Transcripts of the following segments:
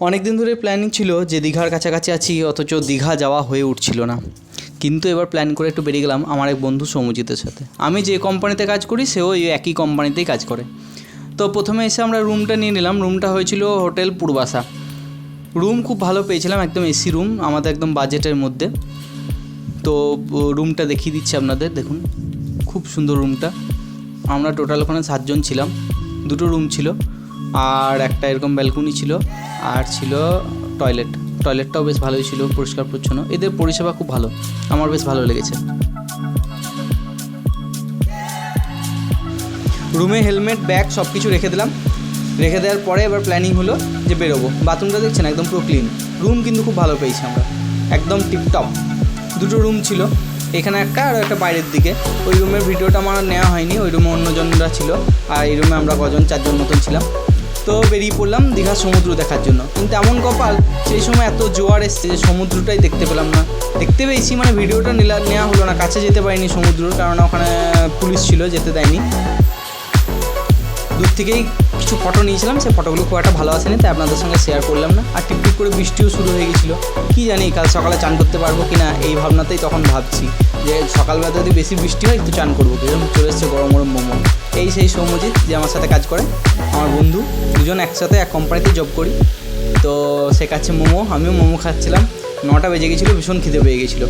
অনেক দিন ধরে প্ল্যানিং ছিল যে দীঘার কাছাকাছি আছি, অথচ দীঘা যাওয়া হয়ে উঠছিল না। কিন্তু এবার প্ল্যান করে একটু বেরিয়ে গেলাম আমার এক বন্ধু সৌমজিতের সাথে। আমি যে কোম্পানিতে কাজ করি সেও এই একই কোম্পানিতেই কাজ করে। তো প্রথমে এসে আমরা রুমটা নিয়ে নিলাম। রুমটা হয়েছিল হোটেল পূর্বাশা। রুম খুব ভালো পেয়েছিলাম, একদম এসি রুম, আমাদের একদম বাজেটের মধ্যে। তো রুমটা দেখিয়ে দিচ্ছি আপনাদের, দেখুন খুব সুন্দর রুমটা। আমরা টোটাল ওখানে 7 জন ছিলাম। 2টো রুম ছিল আর একটা এরকম ব্যালকনি ছিল, আর ছিল টয়লেটটাও বেশ ভালোই ছিল, পরিষ্কার পরিচ্ছন্ন। এদের পরিষেবা খুব ভালো, আমার বেশ ভালো লেগেছে। রুমে হেলমেট, ব্যাগ সব কিছু রেখে দিলাম। রেখে দেওয়ার পরে এবার প্ল্যানিং হলো যে বেরোবো। বাথরুমটা দেখছেন একদম পুরো ক্লিন। রুম কিন্তু খুব ভালো পেয়েছি আমরা, একদম টিপটপ। 2টো রুম ছিল, এখানে একটা আর একটা বাইরের দিকে। ওই রুমের ভিডিওটা আমার নেওয়া হয়নি, ওই রুমে অন্যজনরা ছিল, আর এই রুমে আমরা কজন 4 জন মতন ছিলাম। তো বেরিয়ে পড়লাম দীঘার সমুদ্র দেখার জন্য। কিন্তু এমন কপাল, সেই সময় এত জোয়ার এসছে যে সমুদ্রটাই দেখতে পেলাম না। দেখতে পেয়েছি মানে ভিডিওটা নেওয়া হলো না, কাছে যেতে পারিনি সমুদ্রর, কারণ ওখানে পুলিশ ছিল, যেতে দেয়নি। দূর থেকেই কিছু ফটো নিয়েছিলাম, সেই ফটোগুলো খুব একটা ভালো আসেনি, তাই আপনাদের সঙ্গে শেয়ার করলাম না। আর টিপটিপ করে বৃষ্টিও শুরু হয়ে গেছিলো। কী জানি কাল সকালে চান করতে পারবো কি না, এই ভাবনাতেই তখন ভাবছি যে সকালবেলা যদি বেশি বৃষ্টি হয় একটু চান করবো। এরকম চলে এসছে গরম গরম মোমো। এই সেই সৌম্যজিৎ যে আমার সাথে কাজ করে, আমার বন্ধু। দুজন একসাথে এক কোম্পানিতে জব করি। তো সে খাচ্ছে মোমো, আমিও মোমো খাচ্ছিলাম। 9টা বেজে গেছিলো, ভীষণ খিদে পেয়ে গেছিলো।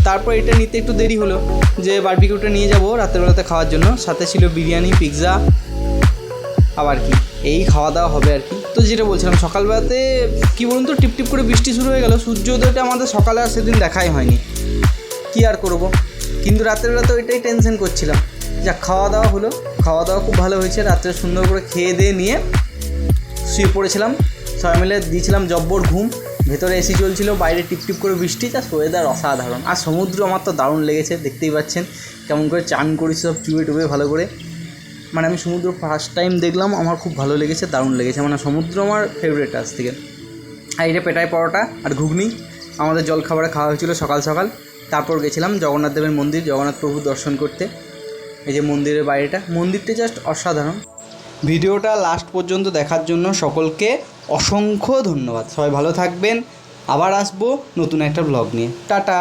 তারপর এটা নিতে একটু দেরি হলো, যে বারবিকিউটা নিয়ে যাবো রাতেরবেলাতে খাওয়ার জন্য। সাথে ছিল বিরিয়ানি, পিৎজা, আবার কি এই খাওয়া দাওয়া হবে আর কি। তো যেটা বলছিলাম, সকালবেলাতে কী বলুন তো, টিপটিপ করে বৃষ্টি শুরু হয়ে গেল। সূর্যোদয়টা আমাদের সকালে আর সেদিন দেখাই হয়নি, কী আর করবো। কিন্তু রাতের বেলা তো ওইটাই টেনশন করছিলাম। যা খাওয়া দাওয়া হলো, খাওয়া দাওয়া খুব ভালো হয়েছে। রাত্রে সুন্দর করে খেয়ে দিয়ে নিয়ে শুয়ে পড়েছিলাম। সবাই মিলে দিয়েছিলাম জব্বর ঘুম। ভেতরে এসি চলছিল, বাইরে টিপটিপ করে বৃষ্টি, যা ওয়েদার অসাধারণ। আর সমুদ্র আমার তো দারুণ লেগেছে, দেখতেই পাচ্ছেন কেমন করে চান করেছি সব চুবে টুবে ভালো করে। মানে আমি সমুদ্র ফার্স্ট টাইম দেখলাম, আমার খুব ভালো লেগেছে, দারুণ লেগেছে। মানে সমুদ্র আমার ফেভারিট আজ থেকে। আর এটা পেটাই পরোটা আর ঘুগনি আমাদের জলখাবারে খাওয়া হয়েছিল সকাল সকাল। তারপর গেছিলাম জগন্নাথ দেবের মন্দির, জগন্নাথ প্রভু দর্শন করতে। এই যে মন্দিরের বাইরেটা, মন্দিরটা জাস্ট অসাধারণ। ভিডিওটা লাস্ট পর্যন্ত দেখার জন্য সকলকে অসংখ্য ধন্যবাদ। সবাই ভালো থাকবেন, আবার আসবো নতুন একটা ব্লগ নিয়ে। টাটা।